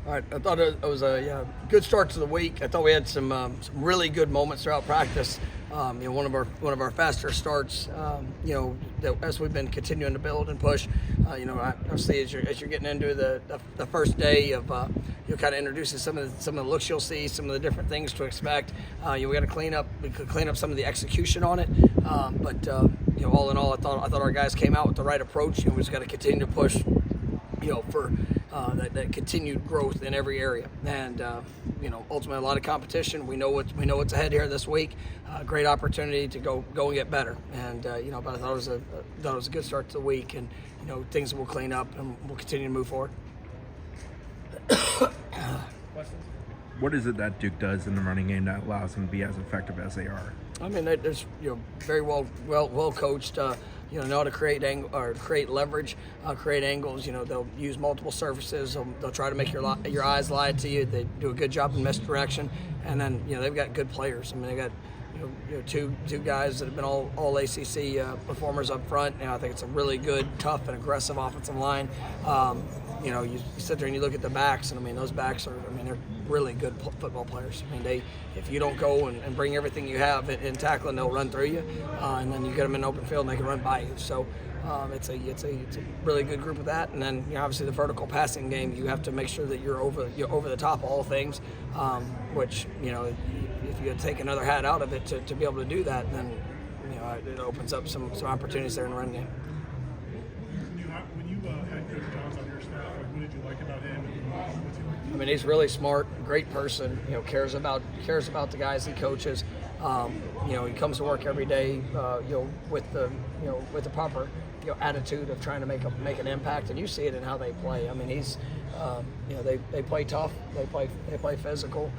All right, I thought it was a good start to the week. I thought we had some really good moments throughout practice. One of our faster starts. As we've been continuing to build and push. Obviously as you're getting into the first day of kind of introducing some of the looks you'll see, some of the different things to expect. We got to clean up some of the execution on it. But all in all, I thought our guys came out with the right approach. We just got to continue to push. For that continued growth in every area, and ultimately a lot of competition. We know what's ahead here this week. Great opportunity to go and get better, and but I thought it was a good start to the week, and things will clean up, and we'll continue to move forward. What is it that Duke does in the running game that allows them to be as effective as they are? I mean, there's very well coached. Know how to create leverage, create angles. They'll use multiple surfaces. They'll try to make your eyes lie to you. They do a good job in misdirection, and then they've got good players. I mean, they got two guys that have been all ACC performers up front. I think it's a really good, tough, and aggressive offensive line. You sit there and you look at the backs, and those backs they're really good football players. If you don't go and bring everything you have in tackling, they'll run through you, and then you get them in open field and they can run by you. So it's a really good group of that. And then obviously the vertical passing game, you have to make sure that you're over the top of all things, which if you take another hat out of it to be able to do that, then it opens up some opportunities there in the run game. When you had Coach Johns on your staff, what did you like about him? What's he like? He's really smart, great person. Cares about the guys he coaches. He comes to work every day. With the proper attitude of trying to make an impact, and you see it in how they play. He's they play tough. They play physical.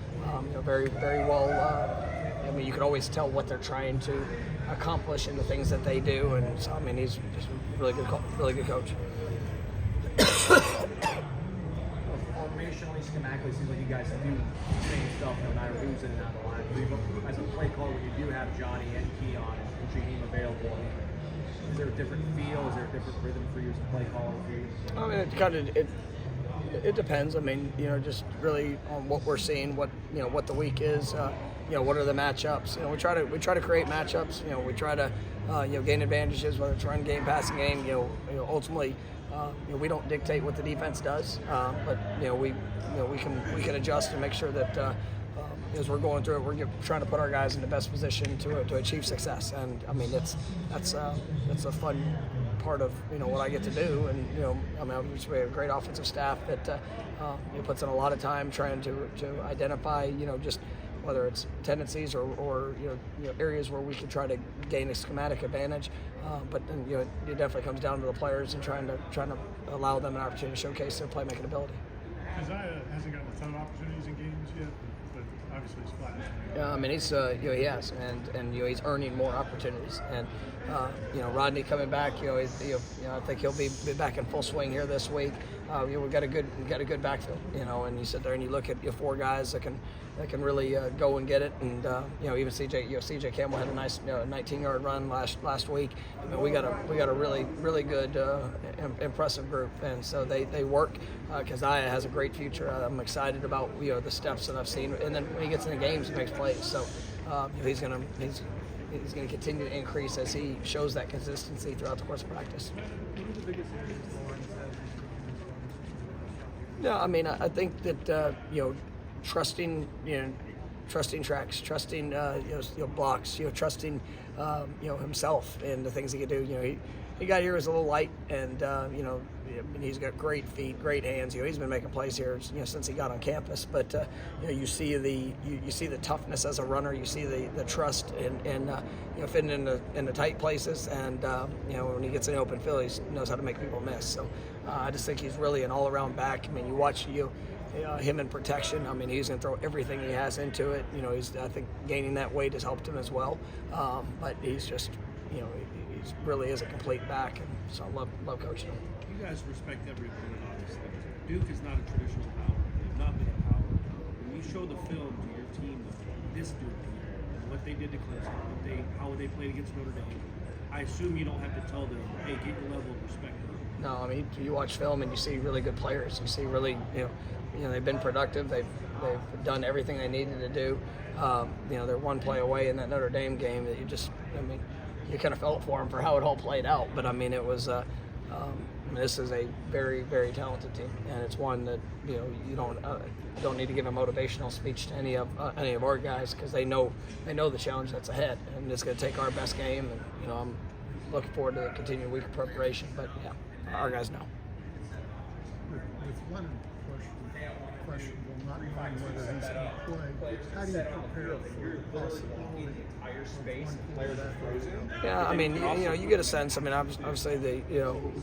Very very well. You can always tell what they're trying to accomplish in the things that they do, and so, he's just a really good coach. Formationally, schematically, it seems like you guys do the same stuff no matter who's in and out of the line. As a play caller, when you do have Johnny and Keon and Jaheim available, is there a different feel? Is there a different rhythm for you as a play caller? It depends. Just really on what we're seeing, what the week is. What are the matchups? We try to create matchups. We try to gain advantages, whether it's run game, passing game. Ultimately, we don't dictate what the defense does, but we can adjust and make sure that as we're going through it, we're trying to put our guys in the best position to achieve success. And that's a fun part of what I get to do. And we have a great offensive staff that puts in a lot of time trying to identify just whether it's tendencies or areas where we can try to gain a schematic advantage, but then it definitely comes down to the players and trying to allow them an opportunity to showcase their playmaking ability. Isaiah hasn't gotten a ton of opportunities in games yet, but obviously he's flashed. Yeah, he has, and he's earning more opportunities. And Rodney coming back, I think he'll be back in full swing here this week. We've got a good backfield, and you sit there and you look at four guys that can really go and get it, and even CJ Campbell had a nice 19-yard run last week. We got a really good impressive group, and so they work. Keziah has a great future. I'm excited about the steps that I've seen, and then when he gets in the games, he makes plays. So he's going to continue to increase as he shows that consistency throughout the course of practice. No, I think that trusting tracks, trusting blocks, trusting himself and the things he can do. He got here as a little light, and he's got great feet, great hands. He's been making plays here since he got on campus. But you see the toughness as a runner. You see the trust and fitting in the tight places. And when he gets in the open field, he knows how to make people miss. So I just think he's really an all-around back. You watch him in protection. He's going to throw everything he has into it. I think gaining that weight has helped him as well. But he's just he really is a complete back, and so I love coaching him. You guys respect every opponent, obviously. Duke is not a traditional power. They've not been a power. When you show the film to your team of this Duke team, and what they did to Clemson, how they played against Notre Dame, I assume you don't have to tell them, hey, get your level of respect. No, you watch film and you see really good players. You see really they've been productive. They've done everything they needed to do. They're one play away in that Notre Dame game that you kind of felt for them for how it all played out. But it was. This is a very, very talented team, and it's one that you don't need to give a motivational speech to any of our guys, because they know the challenge that's ahead, and it's going to take our best game. And I'm looking forward to the continued week of preparation. But yeah, our guys know. With one question, not knowing whether he's going to play, how do you prepare for the possibility? Yeah, you get a sense. Obviously the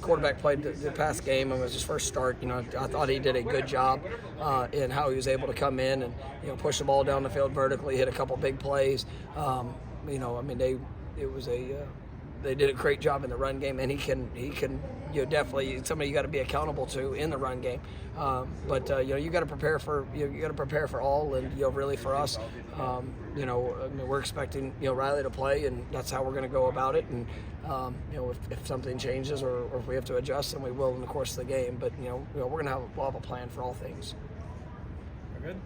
quarterback played the past game. It was his first start. I thought he did a good job in how he was able to come in and push the ball down the field vertically, hit a couple big plays. They did a great job in the run game, and he can definitely somebody you got to be accountable to in the run game. But you got to prepare for all, and really for us, we're expecting Riley to play, and that's how we're going to go about it. And if something changes or if we have to adjust, then we will in the course of the game. But we'll have a plan for all things. Very good.